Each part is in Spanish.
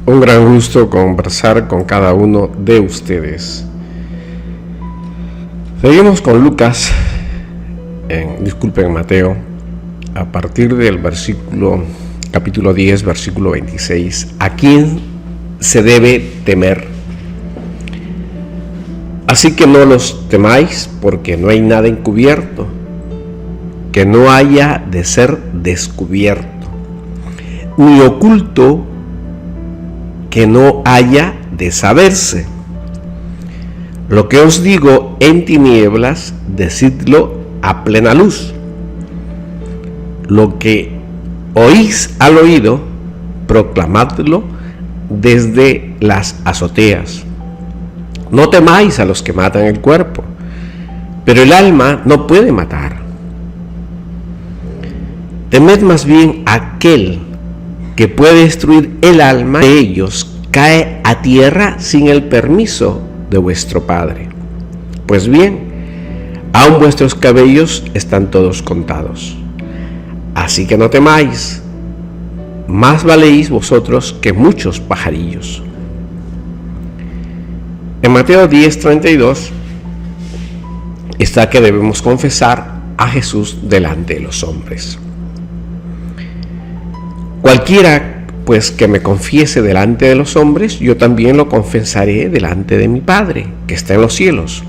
Un gran gusto conversar con cada uno de ustedes. Seguimos con Lucas, Mateo, a partir del capítulo 10, versículo 26. ¿A quién se debe temer? Así que no los temáis, porque no hay nada encubierto que no haya de ser descubierto, ni oculto que no haya de saberse. Lo que os digo en tinieblas, decidlo a plena luz. Lo que oís al oído, proclamadlo desde las azoteas. No temáis a los que matan el cuerpo, pero el alma no puede matar. Temed más bien a aquel que puede destruir el alma de ellos, cae a tierra sin el permiso de vuestro Padre. Pues bien, aun vuestros cabellos están todos contados. Así que no temáis, más valéis vosotros que muchos pajarillos. En Mateo 10:32 está que debemos confesar a Jesús delante de los hombres. Cualquiera pues que me confiese delante de los hombres, yo también lo confesaré delante de mi Padre, que está en los cielos.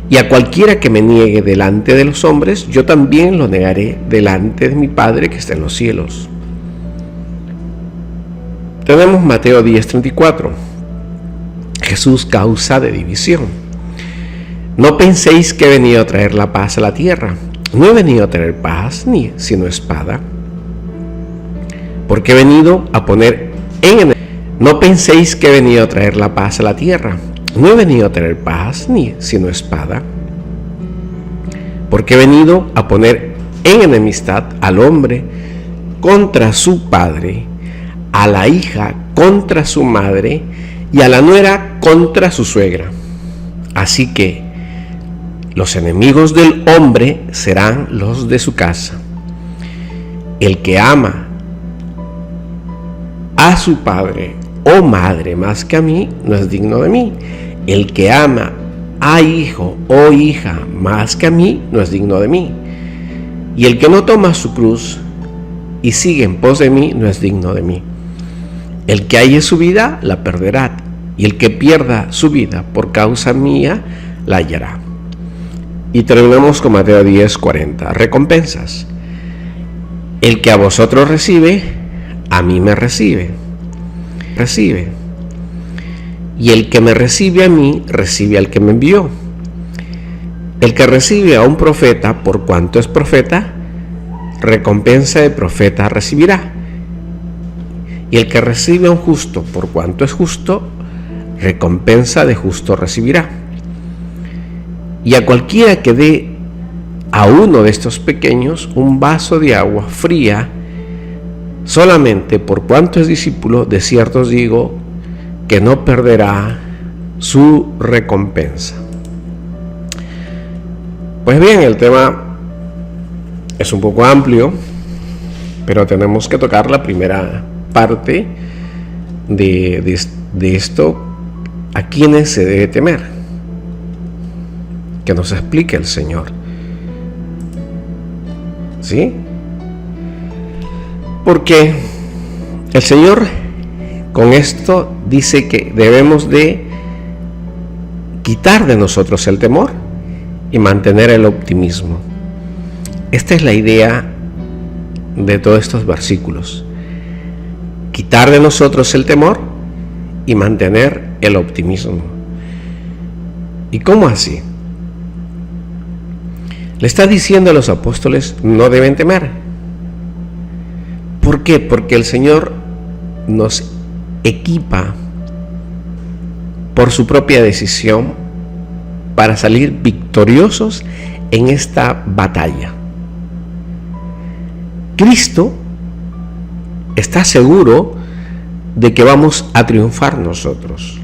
Y a cualquiera que me niegue delante de los hombres, yo también lo negaré delante de mi Padre, que está en los cielos. Tenemos Mateo 10:34. Jesús causa de división. No penséis que he venido a traer la paz a la tierra. No he venido a traer paz, sino espada. Porque he venido a poner No penséis que he venido a traer la paz a la tierra. No he venido a traer paz, sino espada. Porque he venido a poner en enemistad al hombre contra su padre, a la hija contra su madre, y a la nuera contra su suegra. Así que los enemigos del hombre serán los de su casa. El que ama a su padre o madre más que a mí, no es digno de mí. El que ama a hijo o hija más que a mí, no es digno de mí. Y el que no toma su cruz y sigue en pos de mí, no es digno de mí. El que halle su vida, la perderá, y el que pierda su vida por causa mía, la hallará. Y terminamos con Mateo 10:40. Recompensas. El que a vosotros recibe, a mí me recibe. Y el que me recibe a mí, recibe al que me envió. El que recibe a un profeta, por cuanto es profeta, recompensa de profeta recibirá. Y el que recibe a un justo, por cuanto es justo, recompensa de justo recibirá. Y a cualquiera que dé a uno de estos pequeños un vaso de agua fría, solamente por cuanto es discípulo, de cierto os digo que no perderá su recompensa. Pues bien, el tema es un poco amplio, pero tenemos que tocar la primera parte de esto. ¿A quiénes se debe temer? Que nos explique el Señor. ¿Sí? Porque el Señor con esto dice que debemos de quitar de nosotros el temor y mantener el optimismo. Esta es la idea de todos estos versículos. Quitar de nosotros el temor y mantener el optimismo. ¿Y cómo así? Le está diciendo a los apóstoles, no deben temer. ¿Por qué? Porque el Señor nos equipa por su propia decisión para salir victoriosos en esta batalla. Cristo está seguro de que vamos a triunfar nosotros.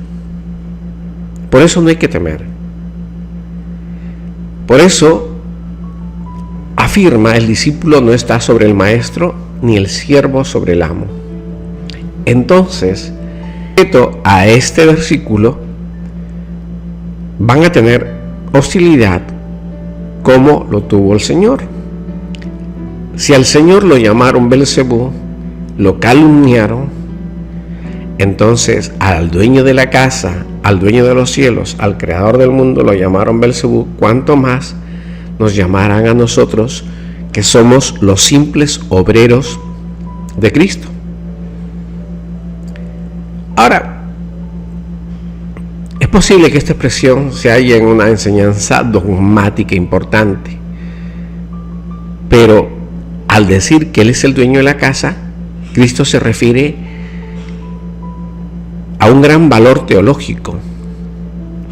Por eso no hay que temer. Por eso afirma, el discípulo no está sobre el maestro, ni el siervo sobre el amo. Entonces, sujeto a este versículo van a tener hostilidad como lo tuvo el Señor. Si al Señor lo llamaron Belcebú, lo calumniaron, entonces al dueño de la casa, al dueño de los cielos, al creador del mundo lo llamaron Belcebú, ¿cuánto más nos llamarán a nosotros que somos los simples obreros de Cristo? Ahora, es posible que esta expresión se halle en una enseñanza dogmática importante, pero al decir que Él es el dueño de la casa, Cristo se refiere a un gran valor teológico,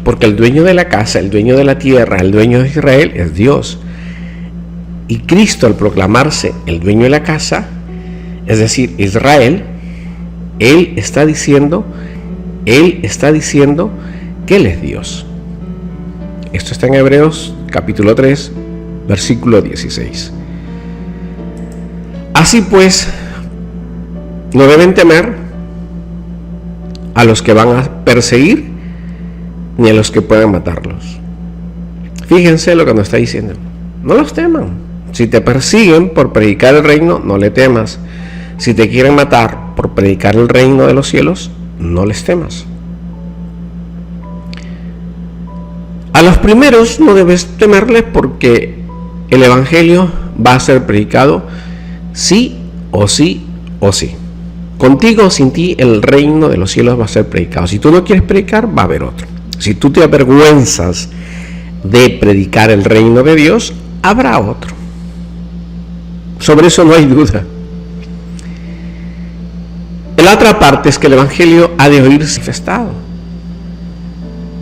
porque el dueño de la casa, el dueño de la tierra, el dueño de Israel es Dios. Y Cristo, al proclamarse el dueño de la casa, es decir, Israel, Él está diciendo que Él es Dios. Esto está en Hebreos capítulo 3, versículo 16. Así pues, no deben temer a los que van a perseguir, ni a los que puedan matarlos. Fíjense lo que nos está diciendo. No los teman. Si te persiguen por predicar el reino, no le temas. Si te quieren matar por predicar el reino de los cielos, no les temas. A los primeros no debes temerles, porque el evangelio va a ser predicado sí o sí o sí. Contigo o sin ti, el reino de los cielos va a ser predicado. Si tú no quieres predicar, va a haber otro. Si tú te avergüenzas de predicar el reino de Dios, habrá otro. Sobre eso no hay duda. La otra parte es que el evangelio ha de oírse manifestado.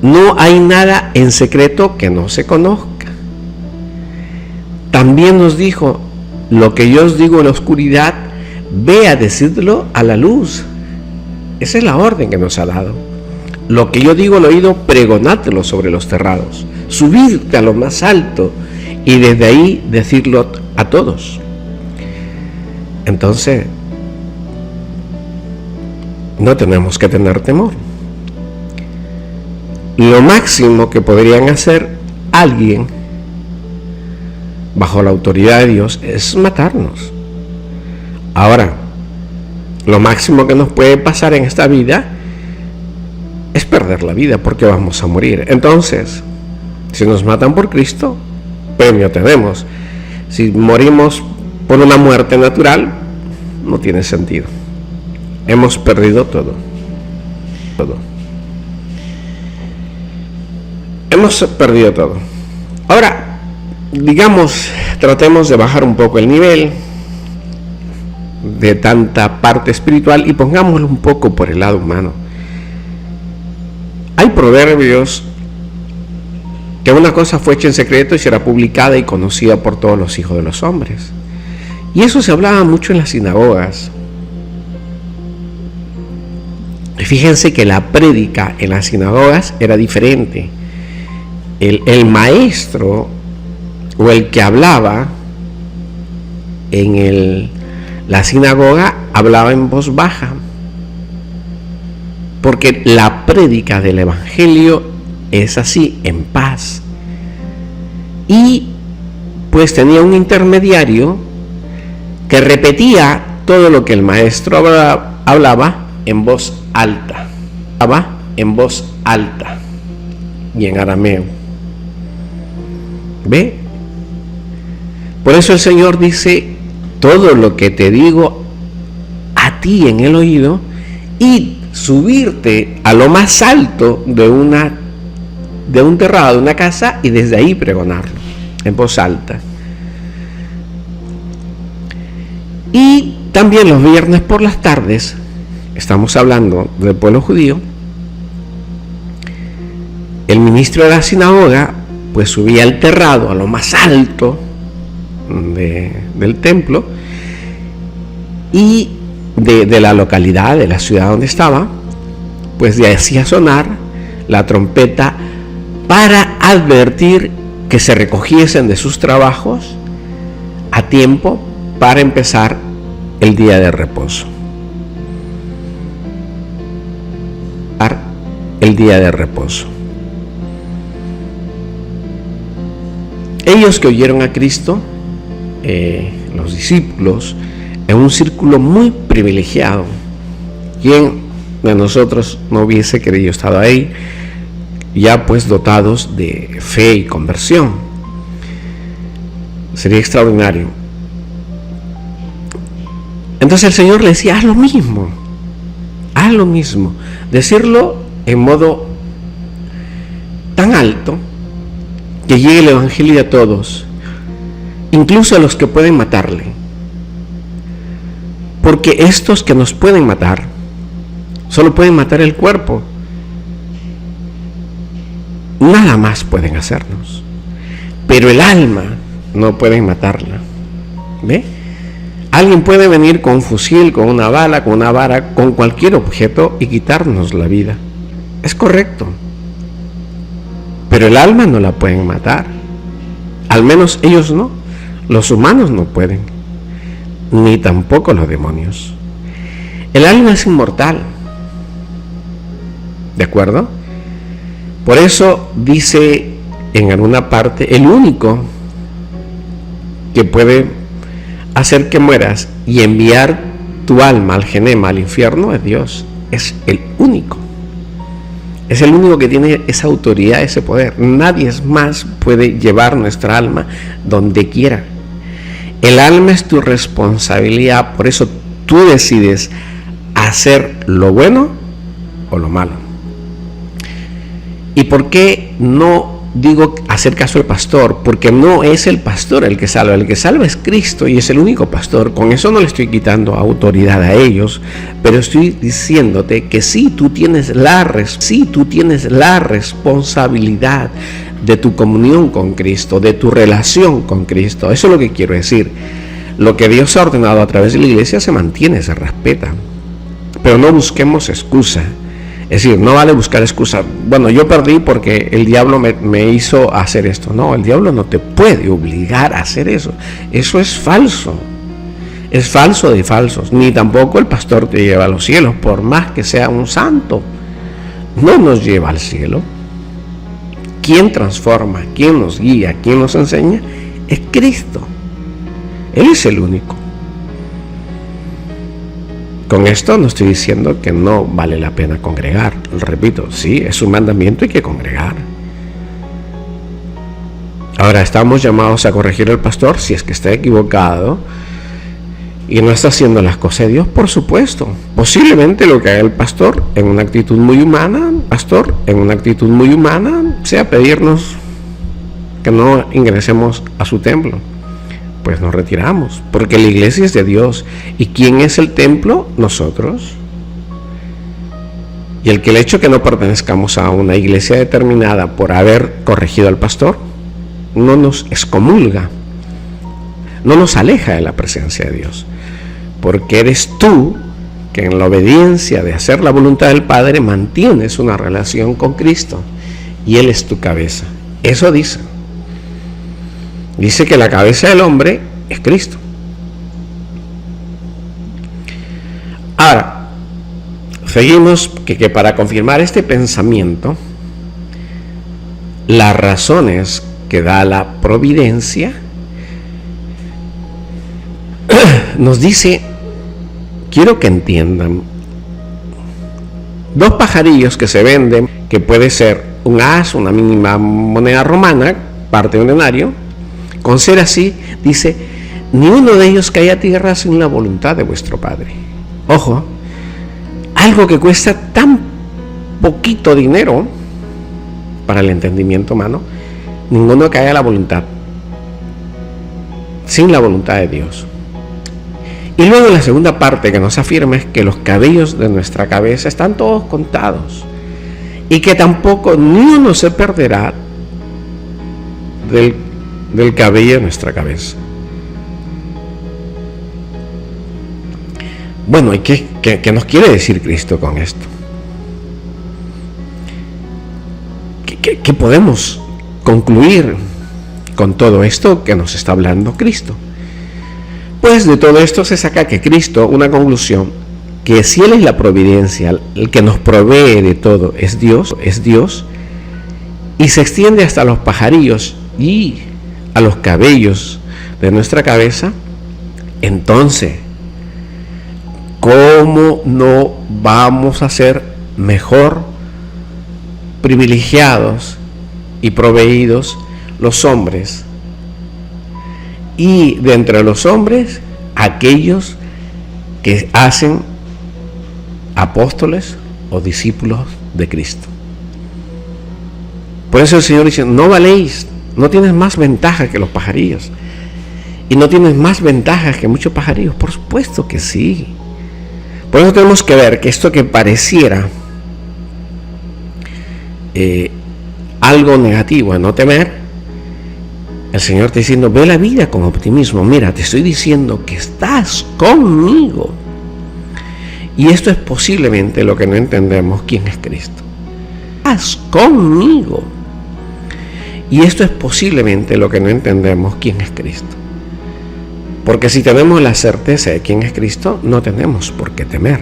No hay nada en secreto que no se conozca. También nos dijo: lo que yo os digo en la oscuridad, ve a decirlo a la luz. Esa es la orden que nos ha dado. Lo que yo digo al oído, pregonátelo sobre los terrados. Subirte a lo más alto y desde ahí decirlo a todos. Entonces, no tenemos que tener temor. Lo máximo que podrían hacer alguien bajo la autoridad de Dios es matarnos. Ahora, lo máximo que nos puede pasar en esta vida es perder la vida, porque vamos a morir. Entonces, si nos matan por Cristo, premio tenemos. Si morimos por una muerte natural, no tiene sentido. Hemos perdido todo. Hemos perdido todo. Ahora, digamos, tratemos de bajar un poco el nivel de tanta parte espiritual y pongámoslo un poco por el lado humano. Hay proverbios que una cosa fue hecha en secreto y será publicada y conocida por todos los hijos de los hombres. Y eso se hablaba mucho en las sinagogas. Fíjense que la prédica en las sinagogas era diferente. El maestro o el que hablaba en la sinagoga hablaba en voz baja, porque la prédica del evangelio es así, en paz. Y pues tenía un intermediario que repetía todo lo que el maestro hablaba en voz alta. Hablaba en voz alta y en arameo. ¿Ve? Por eso el Señor dice: todo lo que te digo a ti en el oído, y subirte a lo más alto de un terrado, de una casa, y desde ahí pregonarlo en voz alta. Y también los viernes por las tardes, estamos hablando del pueblo judío, el ministro de la sinagoga pues subía al terrado, a lo más alto del templo, y de la localidad, de la ciudad donde estaba, pues le hacía sonar la trompeta para advertir que se recogiesen de sus trabajos a tiempo para empezar el día de reposo. el día de reposo. Ellos que oyeron a Cristo, los discípulos, en un círculo muy privilegiado. ¿Quién de nosotros no hubiese querido estar ahí, ya pues dotados de fe y conversión? Sería extraordinario. Entonces el Señor le decía, haz lo mismo, decirlo en modo tan alto que llegue el Evangelio a todos, incluso a los que pueden matarle, porque estos que nos pueden matar solo pueden matar el cuerpo, nada más pueden hacernos, pero el alma no pueden matarla. ¿Ve? Alguien puede venir con un fusil, con una bala, con una vara, con cualquier objeto y quitarnos la vida. Es correcto. Pero el alma no la pueden matar. Al menos ellos no. Los humanos no pueden. Ni tampoco los demonios. El alma es inmortal. ¿De acuerdo? Por eso dice en alguna parte, el único que puede hacer que mueras y enviar tu alma al genema, al infierno, es Dios. Es el único. Es el único que tiene esa autoridad, ese poder. Nadie más puede llevar nuestra alma donde quiera. El alma es tu responsabilidad, por eso tú decides hacer lo bueno o lo malo. ¿Y por qué no digo hacer caso al pastor? Porque no es el pastor el que salva es Cristo y es el único pastor. Con eso no le estoy quitando autoridad a ellos, pero estoy diciéndote que sí tú tienes la responsabilidad de tu comunión con Cristo, de tu relación con Cristo. Eso es lo que quiero decir. Lo que Dios ha ordenado a través de la iglesia se mantiene, se respeta, pero no busquemos excusa. Es decir, no vale buscar excusa. Bueno, yo perdí porque el diablo me hizo hacer esto. No, el diablo no te puede obligar a hacer eso. Eso es falso. Es falso de falsos. Ni tampoco el pastor te lleva a los cielos, por más que sea un santo. No nos lleva al cielo. Quien transforma, quien nos guía, quien nos enseña, es Cristo. Él es el único. Con esto no estoy diciendo que no vale la pena congregar. Repito, sí, es un mandamiento, hay que congregar. Ahora, estamos llamados a corregir al pastor si es que está equivocado y no está haciendo las cosas de Dios, por supuesto. Posiblemente lo que haga el pastor en una actitud muy humana, sea pedirnos que no ingresemos a su templo. Pues nos retiramos, porque la iglesia es de Dios. ¿Y quién es el templo? Nosotros. Y el hecho que no pertenezcamos a una iglesia determinada por haber corregido al pastor, no nos excomulga, no nos aleja de la presencia de Dios, porque eres tú que en la obediencia de hacer la voluntad del Padre mantienes una relación con Cristo, y Él es tu cabeza. Eso dice que la cabeza del hombre es Cristo. Ahora, seguimos que para confirmar este pensamiento, las razones que da la providencia, nos dice, quiero que entiendan, 2 pajarillos que se venden, que puede ser un as, una mínima moneda romana, parte de un denario, con ser así, dice, ni uno de ellos cae a tierra sin la voluntad de vuestro Padre. Ojo, algo que cuesta tan poquito dinero para el entendimiento humano, ninguno cae a la voluntad, sin la voluntad de Dios. Y luego la segunda parte que nos afirma es que los cabellos de nuestra cabeza están todos contados y que tampoco ni uno se perderá del cabello de nuestra cabeza. Bueno, ¿y qué nos quiere decir Cristo con esto? ¿Qué podemos concluir con todo esto que nos está hablando Cristo? Pues de todo esto se saca que Cristo, una conclusión, que si Él es la providencia, el que nos provee de todo, es Dios, y se extiende hasta los pajarillos y a los cabellos de nuestra cabeza, entonces, ¿cómo no vamos a ser mejor privilegiados y proveídos los hombres? Y de entre los hombres, aquellos que hacen apóstoles o discípulos de Cristo. Por eso el Señor dice, no valéis, no tienes más ventaja que los pajarillos. Y no tienes más ventajas que muchos pajarillos. Por supuesto que sí. Por eso tenemos que ver que esto que pareciera algo negativo, no temer, el Señor está diciendo, ve la vida con optimismo. Mira, te estoy diciendo que estás conmigo. Y esto es posiblemente lo que no entendemos, quién es Cristo. Estás conmigo. Y esto es posiblemente lo que no entendemos, quién es Cristo. Porque si tenemos la certeza de quién es Cristo, no tenemos por qué temer.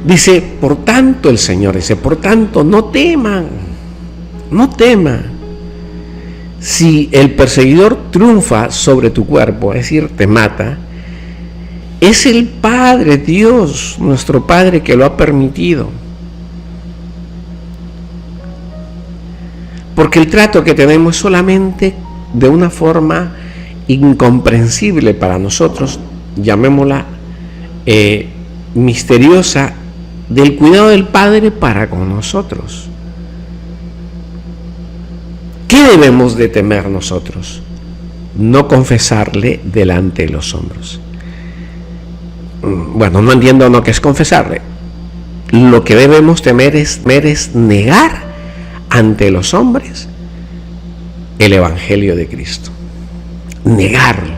Dice, por tanto el Señor dice, por tanto no teman, no teman. Si el perseguidor triunfa sobre tu cuerpo, es decir, te mata, es el Padre, Dios, nuestro Padre, que lo ha permitido. Porque el trato que tenemos es solamente de una forma incomprensible para nosotros, llamémosla misteriosa, del cuidado del Padre para con nosotros. ¿Qué debemos de temer nosotros? No confesarle delante de los hombres. Bueno, no entiendo lo que es confesarle. Lo que debemos temer es negar ante los hombres el Evangelio de Cristo. Negarlo.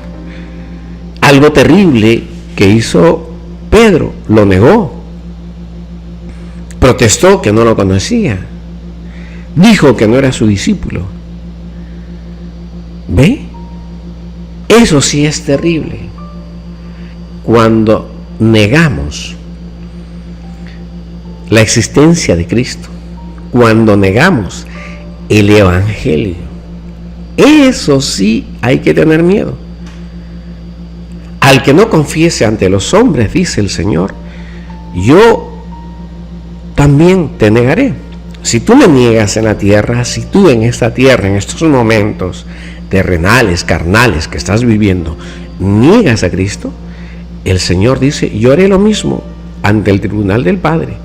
Algo terrible que hizo Pedro, lo negó. Protestó que no lo conocía. Dijo que no era su discípulo. ¿Ve? Eso sí es terrible. Cuando negamos la existencia de Cristo, cuando negamos el Evangelio, eso sí hay que tener miedo. Al que no confiese ante los hombres, dice el Señor, yo también te negaré. Si tú me niegas en la tierra, si tú en esta tierra, en estos momentos terrenales, carnales que estás viviendo, niegas a Cristo, el Señor dice, yo haré lo mismo ante el tribunal del Padre.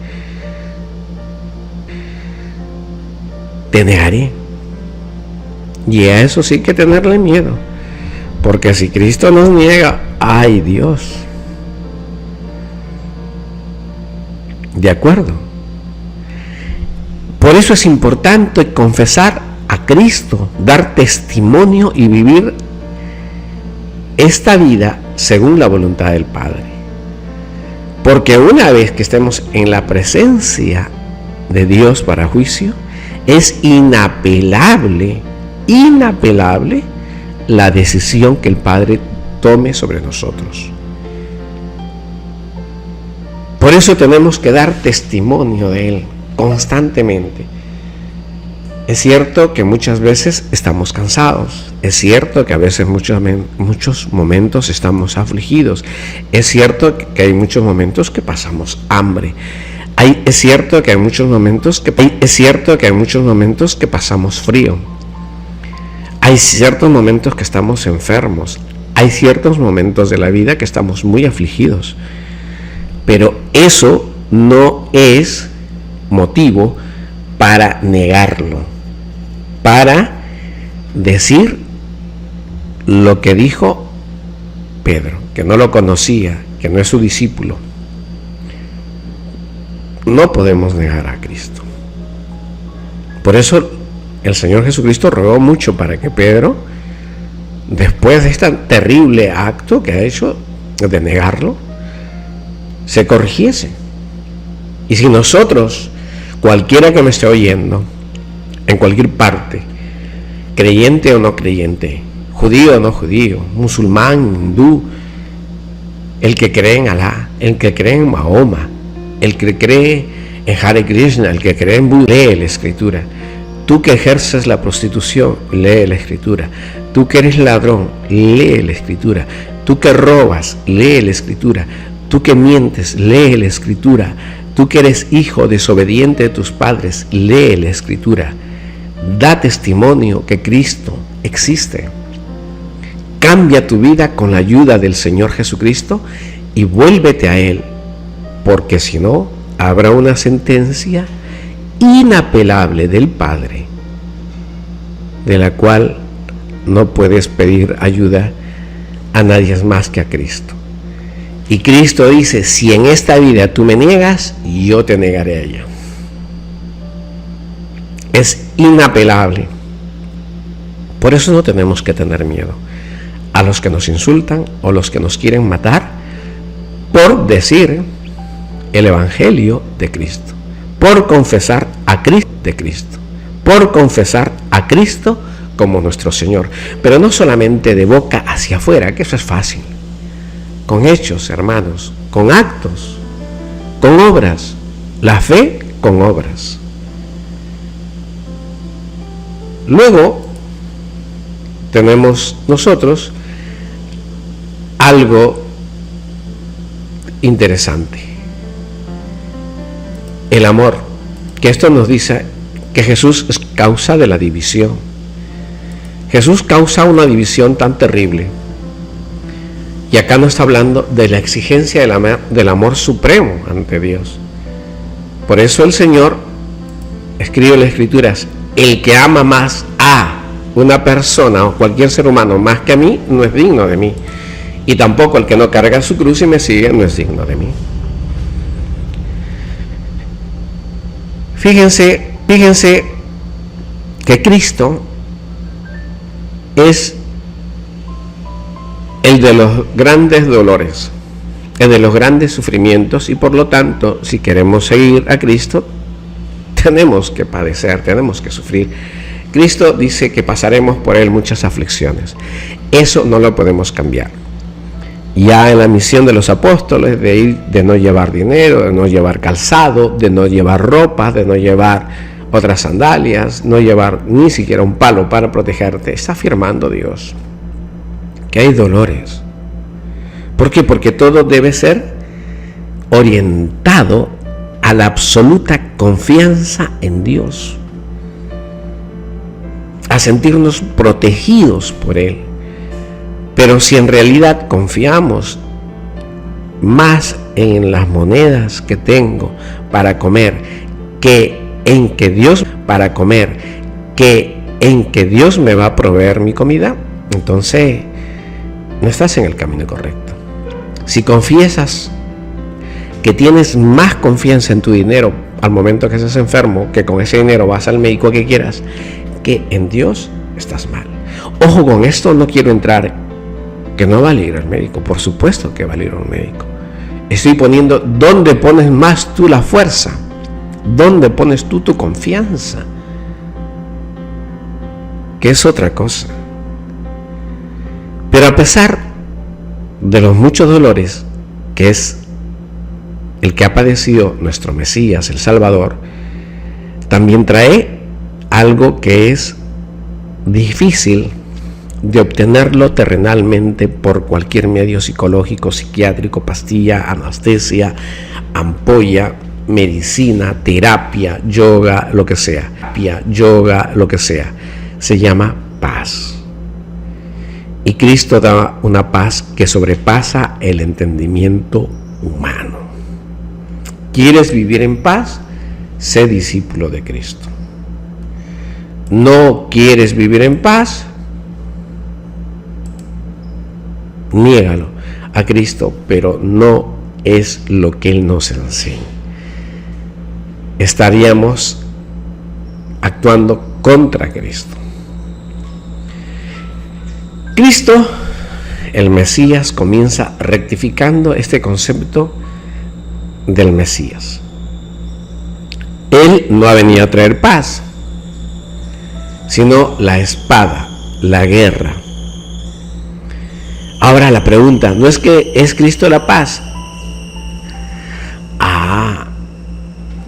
Te negaré. Y a eso sí hay que tenerle miedo. Porque si Cristo nos niega, ¡ay Dios! ¿De acuerdo? Por eso es importante confesar a Cristo, dar testimonio y vivir esta vida según la voluntad del Padre. Porque una vez que estemos en la presencia de Dios para juicio, es inapelable la decisión que el Padre tome sobre nosotros. Por eso tenemos que dar testimonio de Él constantemente. Es cierto que muchas veces estamos cansados, es cierto que a veces muchos momentos estamos afligidos, es cierto que hay muchos momentos que pasamos hambre, es cierto que hay muchos momentos que pasamos frío, hay ciertos momentos que estamos enfermos, hay ciertos momentos de la vida que estamos muy afligidos, pero eso no es motivo para negarlo, para decir lo que dijo Pedro, que no lo conocía, que no es su discípulo. No podemos negar a Cristo. Por eso el Señor Jesucristo rogó mucho para que Pedro, después de este terrible acto que ha hecho de negarlo, se corrigiese. Y si nosotros, cualquiera que me esté oyendo, en cualquier parte, creyente o no creyente, judío o no judío, musulmán, hindú, el que cree en Alá, el que cree en Mahoma, el que cree en Hare Krishna, el que cree en Buda, lee la escritura. Tú que ejerces la prostitución, lee la escritura. Tú que eres ladrón, lee la escritura. Tú que robas, lee la escritura. Tú que mientes, lee la escritura. Tú que eres hijo desobediente de tus padres, lee la escritura. Da testimonio que Cristo existe. Cambia tu vida con la ayuda del Señor Jesucristo y vuélvete a Él, porque si no, habrá una sentencia inapelable del Padre, de la cual no puedes pedir ayuda a nadie más que a Cristo. Y Cristo dice, si en esta vida tú me niegas, yo te negaré a ella. Es inapelable. Por eso no tenemos que tener miedo a los que nos insultan o los que nos quieren matar por decir el Evangelio de Cristo, por confesar a Cristo de Cristo, por confesar a Cristo como nuestro Señor, pero no solamente de boca hacia afuera, que eso es fácil, con hechos, hermanos, con actos, con obras, la fe con obras. Luego tenemos nosotros algo interesante, el amor, que esto nos dice que Jesús es causa de la división. Jesús causa una división tan terrible, y acá no está hablando de la exigencia del amor supremo ante Dios. Por eso el Señor escribe en las Escrituras, el que ama más a una persona o cualquier ser humano más que a mí, no es digno de mí. Y tampoco el que no carga su cruz y me sigue, no es digno de mí. Fíjense que Cristo es el de los grandes dolores, el de los grandes sufrimientos, y por lo tanto, si queremos seguir a Cristo, tenemos que padecer, tenemos que sufrir. Cristo dice que pasaremos por Él muchas aflicciones. Eso no lo podemos cambiar. Ya en la misión de los apóstoles, de no llevar dinero, de no llevar calzado, de no llevar ropa, de no llevar otras sandalias, no llevar ni siquiera un palo para protegerte, está afirmando Dios que hay dolores. ¿Por qué? Porque todo debe ser orientado a la absoluta confianza en Dios, a sentirnos protegidos por Él. Pero si en realidad confiamos más en las monedas que tengo para comer que en que Dios me va a proveer mi comida, entonces no estás en el camino correcto. Si confiesas que tienes más confianza en tu dinero al momento que estás enfermo, que con ese dinero vas al médico que quieras, que en Dios, estás mal. Ojo, con esto no quiero entrar que no vale ir al médico. Por supuesto que vale ir al médico. Estoy poniendo dónde pones más tú la fuerza, dónde pones tú tu confianza, que es otra cosa. Pero a pesar de los muchos dolores que es el que ha padecido nuestro Mesías, el Salvador, también trae algo que es difícil de obtenerlo terrenalmente por cualquier medio psicológico, psiquiátrico, pastilla, anestesia, ampolla, medicina, terapia, yoga, lo que sea. Se llama paz. Y Cristo da una paz que sobrepasa el entendimiento humano. ¿Quieres vivir en paz? Sé discípulo de Cristo. ¿No quieres vivir en paz? Niégalo a Cristo, pero no es lo que Él nos enseña. Estaríamos actuando contra Cristo. Cristo, el Mesías, comienza rectificando este concepto del Mesías. Él no ha venido a traer paz, sino la espada, la guerra. Ahora la pregunta, ¿no es que es Cristo la paz?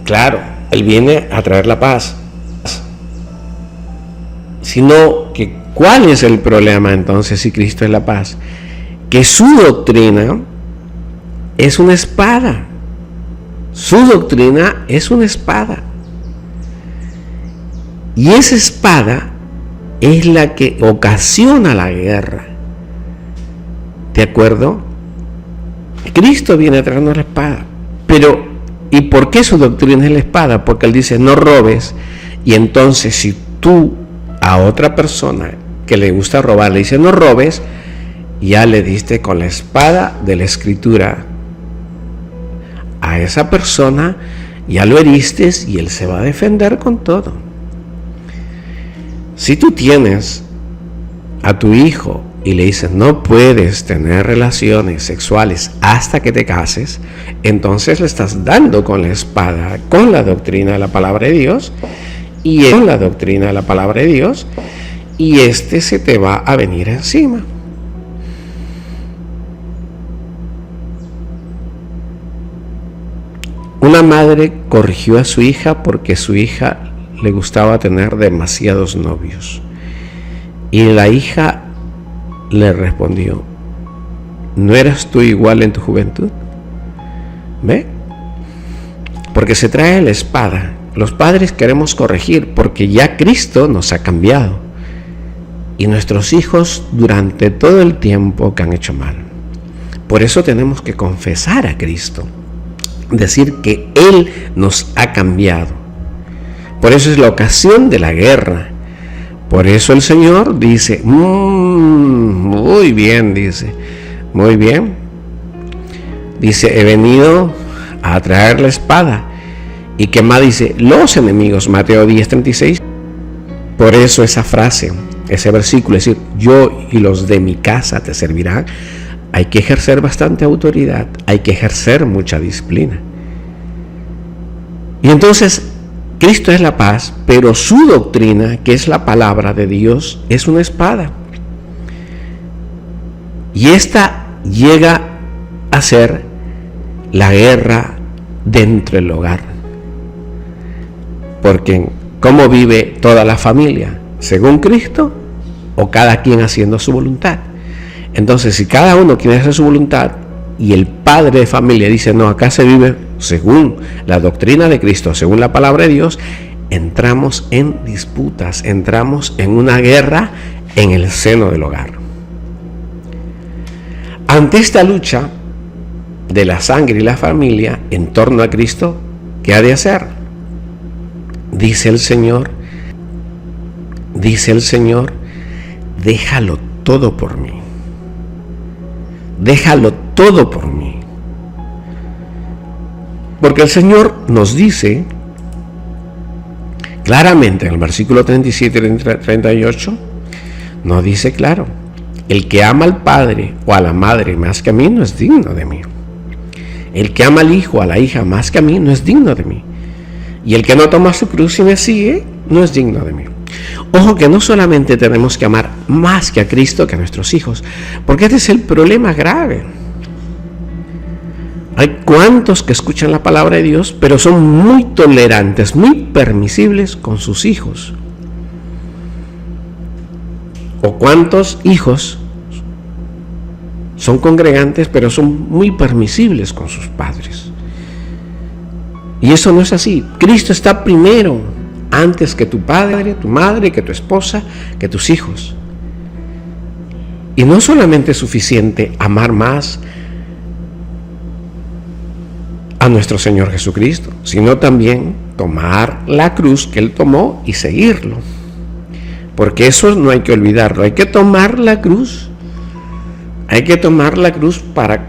Claro, Él viene a traer la paz. Sino que, ¿cuál es el problema entonces si Cristo es la paz? Que su doctrina es una espada. Su doctrina es una espada. Y esa espada es la que ocasiona la guerra. ¿De acuerdo? Cristo viene a traernos la espada. Pero, ¿y por qué su doctrina es la espada? Porque Él dice, no robes. Y entonces, si tú a otra persona que le gusta robar le dice, no robes, ya le diste con la espada de la Escritura a esa persona, ya lo heriste y él se va a defender con todo. Si tú tienes a tu hijo y le dices, no puedes tener relaciones sexuales hasta que te cases, entonces le estás dando con la espada, con la doctrina de la palabra de Dios, y con la doctrina de la palabra de Dios, y se te va a venir encima. Una madre corrigió a su hija porque su hija le gustaba tener demasiados novios. Y la hija le respondió, ¿no eras tú igual en tu juventud? ¿Ve? Porque se trae la espada. Los padres queremos corregir porque ya Cristo nos ha cambiado. Y nuestros hijos durante todo el tiempo que han hecho mal. Por eso tenemos que confesar a Cristo. Decir que Él nos ha cambiado. Por eso es la ocasión de la guerra. Por eso el Señor dice, muy bien, dice, muy bien. Dice, he venido a traer la espada. ¿Y qué más dice? Los enemigos, Mateo 10:36. Por eso esa frase, ese versículo, es decir, yo y los de mi casa te servirán. Hay que ejercer bastante autoridad, hay que ejercer mucha disciplina. Y entonces, Cristo es la paz, pero su doctrina, que es la palabra de Dios, es una espada. Y esta llega a ser la guerra dentro del hogar. Porque ¿cómo vive toda la familia? ¿Según Cristo o cada quien haciendo su voluntad? Entonces, si cada uno quiere hacer su voluntad y el padre de familia dice, no, acá se vive según la doctrina de Cristo, según la palabra de Dios, entramos en disputas, entramos en una guerra en el seno del hogar. Ante esta lucha de la sangre y la familia en torno a Cristo, ¿qué ha de hacer? Dice el Señor, déjalo todo por mí. Déjalo todo por mí. Porque el Señor nos dice claramente en el versículo 37 y 38, nos dice claro, el que ama al padre o a la madre más que a mí no es digno de mí. El que ama al hijo o a la hija más que a mí no es digno de mí. Y el que no toma su cruz y me sigue no es digno de mí. Ojo que no solamente tenemos que amar más que a Cristo que a nuestros hijos, porque este es el problema grave. Hay cuantos que escuchan la palabra de Dios, pero son muy tolerantes, muy permisibles con sus hijos. O cuántos hijos son congregantes, pero son muy permisibles con sus padres. Y eso no es así. Cristo está primero, antes que tu padre, tu madre, que tu esposa, que tus hijos. Y no solamente es suficiente amar más a nuestro Señor Jesucristo, sino también tomar la cruz que Él tomó y seguirlo. Porque eso no hay que olvidarlo. Hay que tomar la cruz. Hay que tomar la cruz para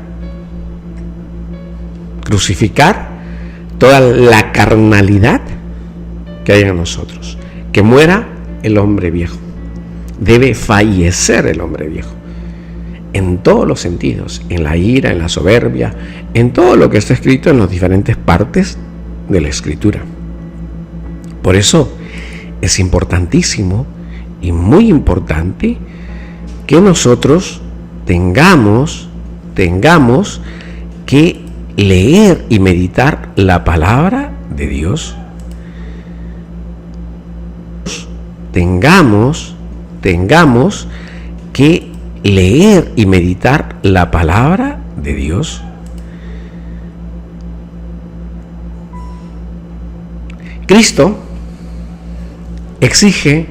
crucificar toda la carnalidad que hay en nosotros. Que muera el hombre viejo. Debe fallecer el hombre viejo. En todos los sentidos. En la ira, en la soberbia, en todo lo que está escrito en las diferentes partes de la Escritura. Por eso es importantísimo y muy importante que nosotros tengamos que leer y meditar la palabra de Dios. Tengamos que leer y meditar la palabra de Dios. Cristo exige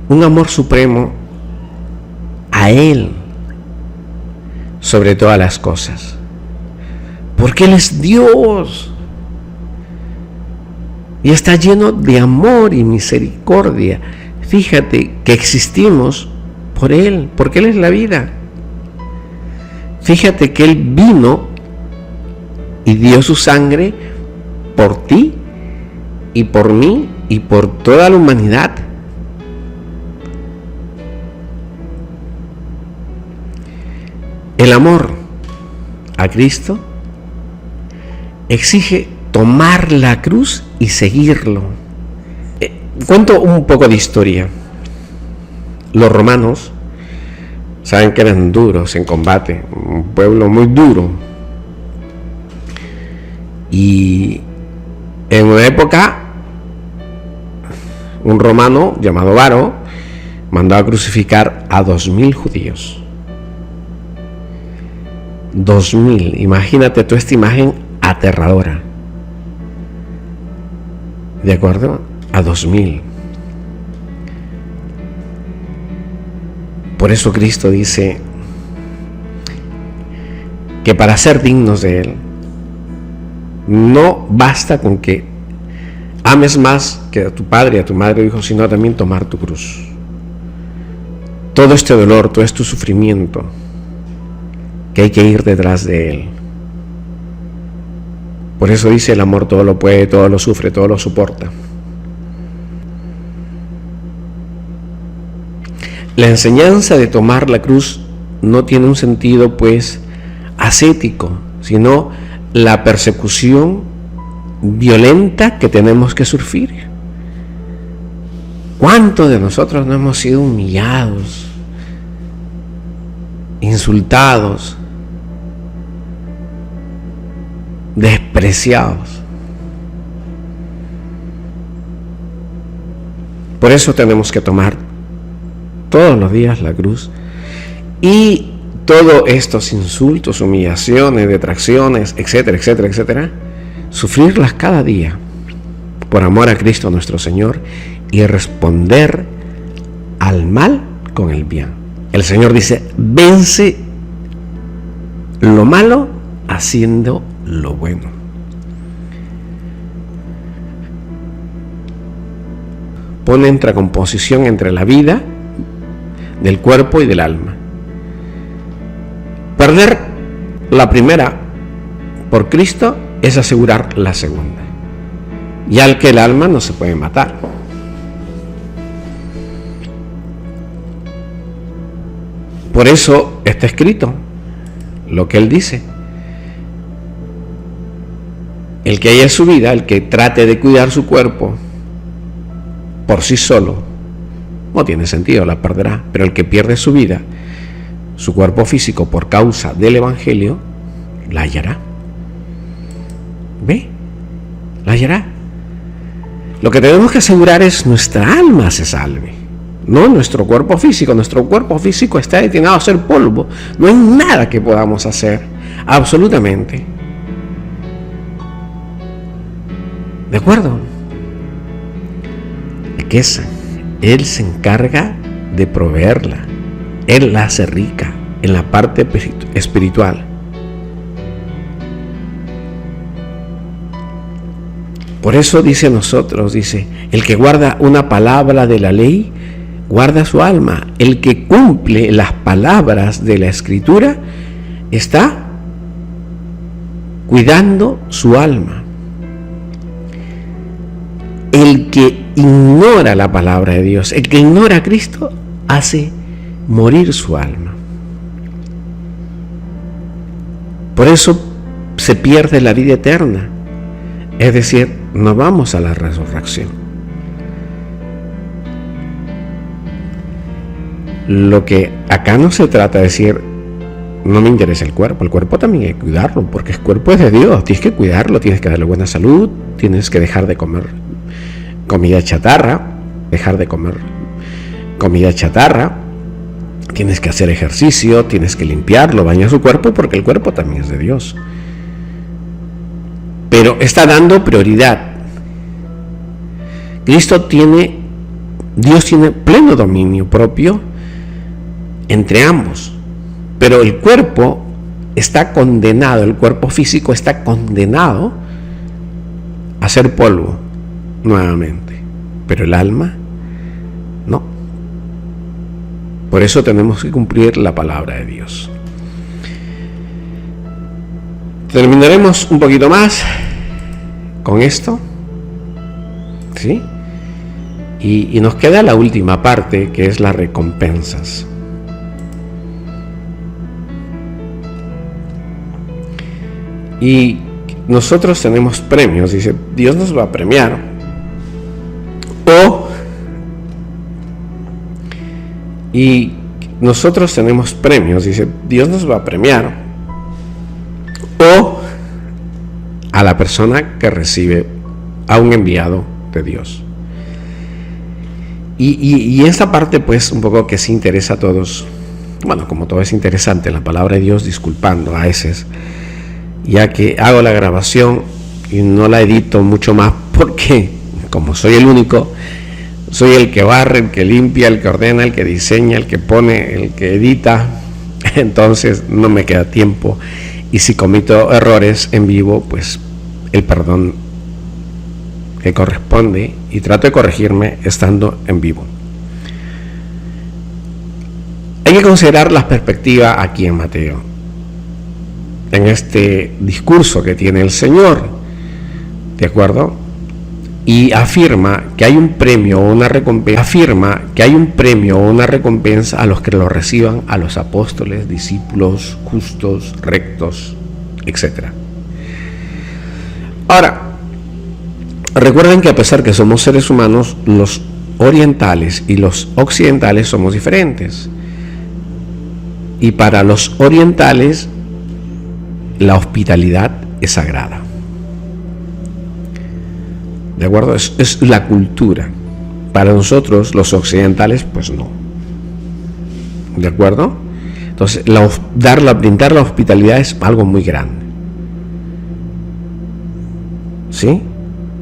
un amor supremo a Él sobre todas las cosas, porque Él es Dios y está lleno de amor y misericordia. Fíjate que existimos por Él, porque Él es la vida. Fíjate que Él vino y dio su sangre por ti y por mí y por toda la humanidad. El amor a Cristo exige tomar la cruz y seguirlo. Cuento un poco de historia. Los romanos, saben que eran duros en combate, un pueblo muy duro. Y en una época, un romano llamado Varo mandó a crucificar a 2000 judíos. 2000, imagínate tú esta imagen aterradora. ¿De acuerdo? A 2000. Por eso Cristo dice que para ser dignos de Él, no basta con que ames más que a tu padre y a tu madre, hijo, sino también tomar tu cruz. Todo este dolor, todo este sufrimiento, que hay que ir detrás de Él. Por eso dice: el amor todo lo puede, todo lo sufre, todo lo soporta. La enseñanza de tomar la cruz no tiene un sentido pues ascético, sino la persecución violenta que tenemos que sufrir. ¿Cuántos de nosotros no hemos sido humillados, insultados, despreciados? Por eso tenemos que tomar todos los días la cruz, y todos estos insultos, humillaciones, detracciones, etcétera, etcétera, etcétera, sufrirlas cada día por amor a Cristo nuestro Señor y responder al mal con el bien. El Señor dice: vence lo malo haciendo lo bueno. Pone en contracomposición entre la vida del cuerpo y del alma. Perder la primera por Cristo es asegurar la segunda, ya al que el alma no se puede matar. Por eso está escrito lo que Él dice: el que haya su vida, el que trate de cuidar su cuerpo por sí solo, no tiene sentido, la perderá. Pero el que pierde su vida, su cuerpo físico, por causa del Evangelio, la hallará. ¿Ve? La hallará. Lo que tenemos que asegurar es nuestra alma se salve, no nuestro cuerpo físico. Nuestro cuerpo físico está destinado a ser polvo. No hay nada que podamos hacer, absolutamente. ¿De acuerdo? Que Él se encarga de proveerla. Él la hace rica en la parte espiritual. Por eso dice a nosotros, dice: el que guarda una palabra de la ley, guarda su alma. El que cumple las palabras de la Escritura está cuidando su alma. El que ignora la palabra de Dios, el que ignora a Cristo, hace morir su alma. Por eso se pierde la vida eterna, es decir, no vamos a la resurrección. Lo que acá no se trata de decir, no me interesa el cuerpo también hay que cuidarlo, porque el cuerpo es de Dios, tienes que cuidarlo, tienes que darle buena salud, tienes que dejar de comer comida chatarra, tienes que hacer ejercicio, tienes que limpiarlo, bañar su cuerpo, porque el cuerpo también es de Dios. Pero está dando prioridad. Dios tiene pleno dominio propio entre ambos, pero el cuerpo está condenado, el cuerpo físico está condenado a ser polvo nuevamente, pero el alma no. Por eso tenemos que cumplir la palabra de Dios. Terminaremos un poquito más con esto, ¿sí? Y nos queda la última parte, que es las recompensas. Y nosotros tenemos premios, dice, Dios nos va a premiar. Y nosotros tenemos premios, dice, Dios nos va a premiar. O a la persona que recibe a un enviado de Dios. Y esta parte, pues, un poco que sí interesa a todos. Bueno, como todo es interesante, la palabra de Dios, disculpando a veces, ya que hago la grabación y no la edito mucho más, porque como soy el único, soy el que barre, el que limpia, el que ordena, el que diseña, el que pone, el que edita, entonces no me queda tiempo. Y si comito errores en vivo, pues el perdón que corresponde, y trato de corregirme estando en vivo. Hay que considerar la perspectiva aquí en Mateo, en este discurso que tiene el Señor, ¿de acuerdo? Y afirma que hay un premio o una recompensa, a los que lo reciban, a los apóstoles, discípulos justos, rectos, etc. Ahora, recuerden que a pesar que somos seres humanos, los orientales y los occidentales somos diferentes. Y para los orientales, la hospitalidad es sagrada. ¿De acuerdo? Es la cultura. Para nosotros, los occidentales, pues no. ¿De acuerdo? Entonces, brindar la hospitalidad es algo muy grande. ¿Sí?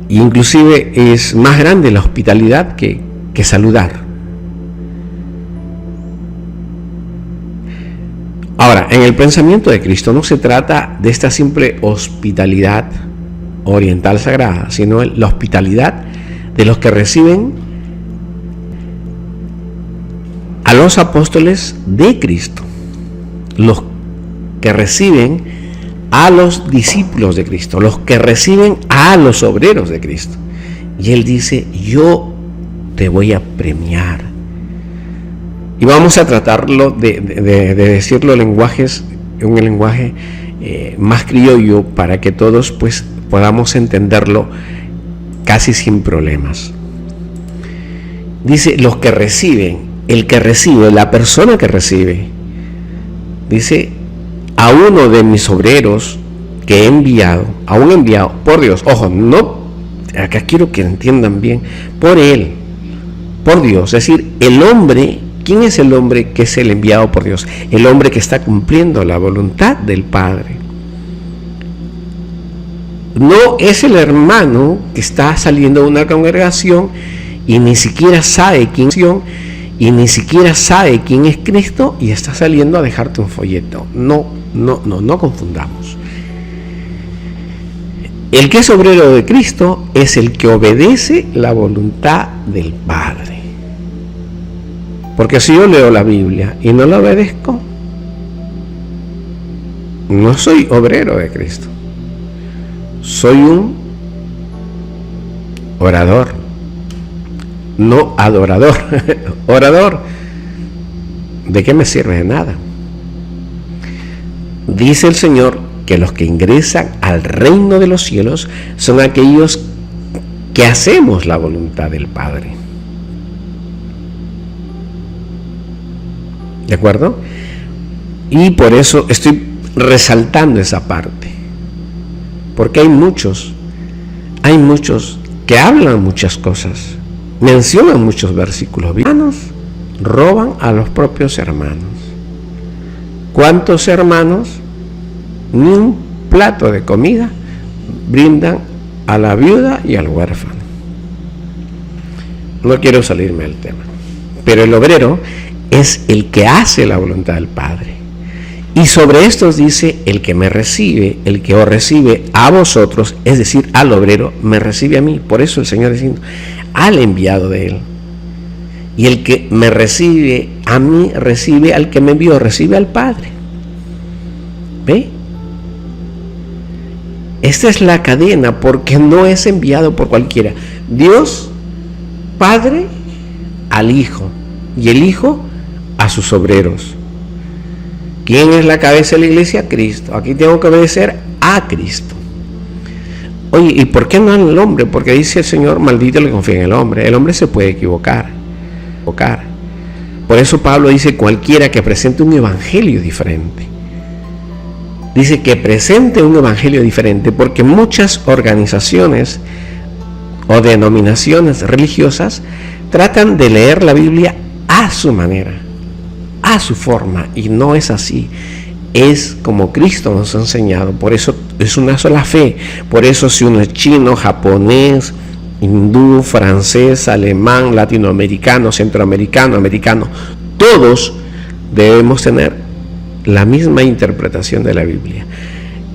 Y inclusive es más grande la hospitalidad que saludar. Ahora, en el pensamiento de Cristo no se trata de esta simple hospitalidad oriental sagrada, sino la hospitalidad de los que reciben a los apóstoles de Cristo, los que reciben a los discípulos de Cristo, los que reciben a los obreros de Cristo. Y Él dice, yo te voy a premiar. Y vamos a tratarlo de decirlo en un lenguaje más criollo, para que todos pues podamos entenderlo casi sin problemas. Dice, los que reciben, el que recibe, la persona que recibe, dice, a uno de mis obreros que he enviado, a un enviado por Dios, ojo, no, acá quiero que entiendan bien, por Él, por Dios, es decir, el hombre. ¿Quién es el hombre que es el enviado por Dios? El hombre que está cumpliendo la voluntad del Padre. No es el hermano que está saliendo de una congregación y ni siquiera sabe quién es Cristo y está saliendo a dejarte un folleto. No confundamos. El que es obrero de Cristo es el que obedece la voluntad del Padre. Porque si yo leo la Biblia y no la obedezco, no soy obrero de Cristo. Soy un orador, no adorador. Orador, ¿de qué me sirve? De nada. Dice el Señor que los que ingresan al reino de los cielos son aquellos que hacemos la voluntad del Padre. ¿De acuerdo? Y por eso estoy resaltando esa parte. Porque hay muchos que hablan muchas cosas, mencionan muchos versículos. Hermanos roban a los propios hermanos. ¿Cuántos hermanos ni un plato de comida brindan a la viuda y al huérfano? No quiero salirme del tema, pero el obrero es el que hace la voluntad del Padre. Y sobre estos dice: el que me recibe, el que os recibe a vosotros, es decir, al obrero, me recibe a mí. Por eso el Señor diciendo: al enviado de él. Y el que me recibe a mí, recibe al que me envió, recibe al Padre. ¿Ve? Esta es la cadena, porque no es enviado por cualquiera. Dios Padre al Hijo, y el Hijo a sus obreros. ¿Quién es la cabeza de la iglesia? Cristo. Aquí tengo que obedecer a Cristo. Oye, ¿y por qué no al hombre? Porque dice el Señor: maldito el que confía en el hombre. El hombre se puede equivocar. Por eso Pablo dice: cualquiera que presente un evangelio diferente. Dice que presente un evangelio diferente, porque muchas organizaciones o denominaciones religiosas tratan de leer la Biblia a su manera, a su forma, y no es así. Es como Cristo nos ha enseñado. Por eso es una sola fe. Por eso, si uno es chino, japonés, hindú, francés, alemán, latinoamericano, centroamericano, americano, todos debemos tener la misma interpretación de la Biblia.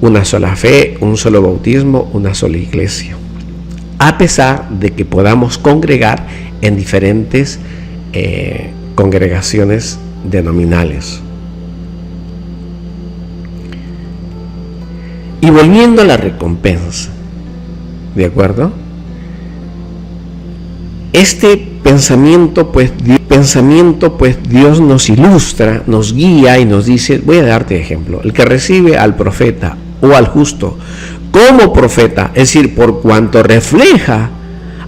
Una sola fe, un solo bautismo, una sola iglesia. A pesar de que podamos congregar en diferentes congregaciones denominales. Y volviendo a la recompensa, ¿de acuerdo? Este pensamiento pues Dios nos ilustra, nos guía y nos dice: voy a darte ejemplo. El que recibe al profeta o al justo como profeta, es decir, por cuanto refleja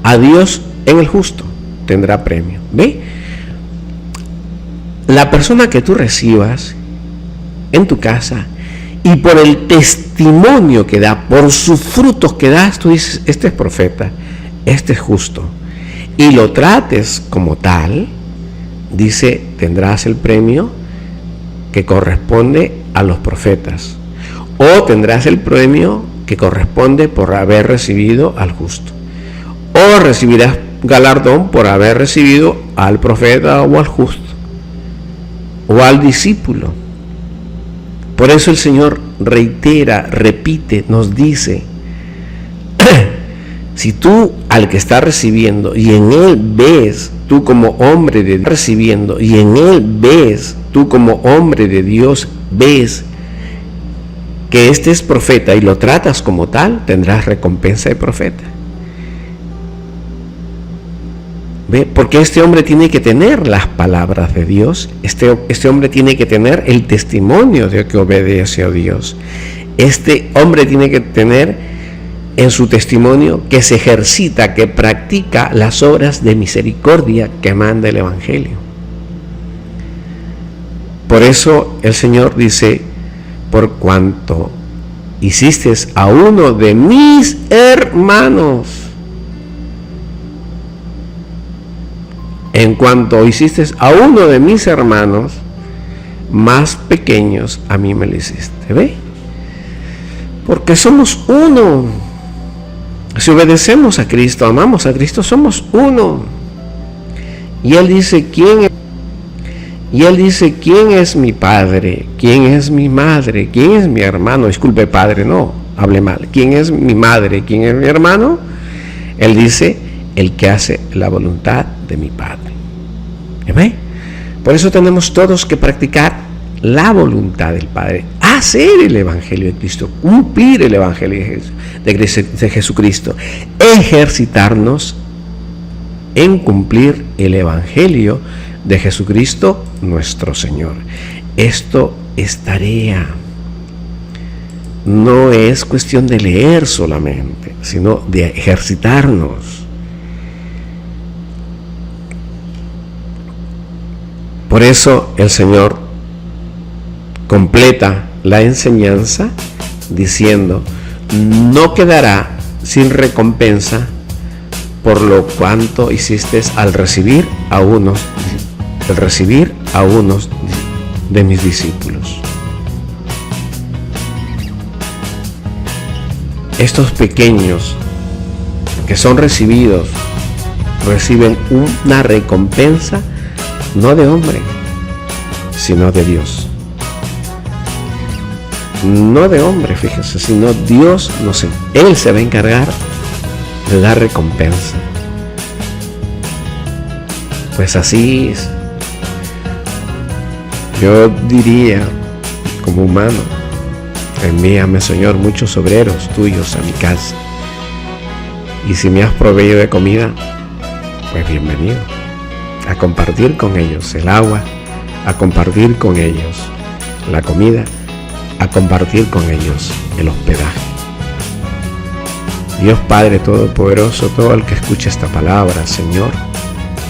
a Dios en el justo, tendrá premio. ¿Ve? La persona que tú recibas en tu casa, y por el testimonio que da, por sus frutos que das, tú dices: este es profeta, este es justo, y lo trates como tal, dice: tendrás el premio que corresponde a los profetas, o tendrás el premio que corresponde por haber recibido al justo, o recibirás galardón por haber recibido al profeta o al justo o al discípulo. Por eso el Señor reitera, repite, nos dice: si tú al que está recibiendo y en él ves, tú como hombre de Dios recibiendo, y en él ves, tú como hombre de Dios ves que este es profeta y lo tratas como tal, tendrás recompensa de profeta. ¿Ve? Porque este hombre tiene que tener las palabras de Dios, este hombre tiene que tener el testimonio de que obedece a Dios, este hombre tiene que tener en su testimonio que se ejercita, que practica las obras de misericordia que manda el Evangelio. Por eso el Señor dice: por cuanto hiciste a uno de mis hermanos, en cuanto hiciste a uno de mis hermanos más pequeños, a mí me lo hiciste. ¿Ve? Porque somos uno. Si obedecemos a Cristo, amamos a Cristo, somos uno. Y Él dice: ¿quién es mi padre? ¿Quién es mi madre? ¿Quién es mi hermano? Disculpe, padre, no, hable mal. ¿Quién es mi madre? ¿Quién es mi hermano? Él dice: el que hace la voluntad de mi Padre. ¿Ve? Por eso tenemos todos que practicar la voluntad del Padre, hacer el Evangelio de Cristo, cumplir el Evangelio de Jesucristo, ejercitarnos en cumplir el Evangelio de Jesucristo nuestro Señor. Esto es tarea. No es cuestión de leer solamente, sino de ejercitarnos. Por eso el Señor completa la enseñanza diciendo: no quedará sin recompensa por lo cuanto hiciste al recibir a unos de mis discípulos. Estos pequeños que son recibidos reciben una recompensa no de hombre, sino de Dios. No de hombre, fíjese, sino Dios, Él se va a encargar de dar recompensa. Pues así es. Yo diría, como humano, envíame, Señor, muchos obreros tuyos a mi casa. Y si me has proveído de comida, pues bienvenido. A compartir con ellos el agua, a compartir con ellos la comida, a compartir con ellos el hospedaje. Dios Padre Todopoderoso, todo el que escuche esta palabra, Señor,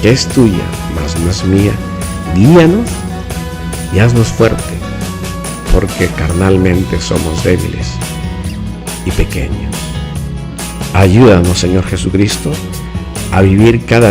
que es tuya, mas no es mía, guíanos y haznos fuerte, porque carnalmente somos débiles y pequeños. Ayúdanos, Señor Jesucristo, a vivir cada día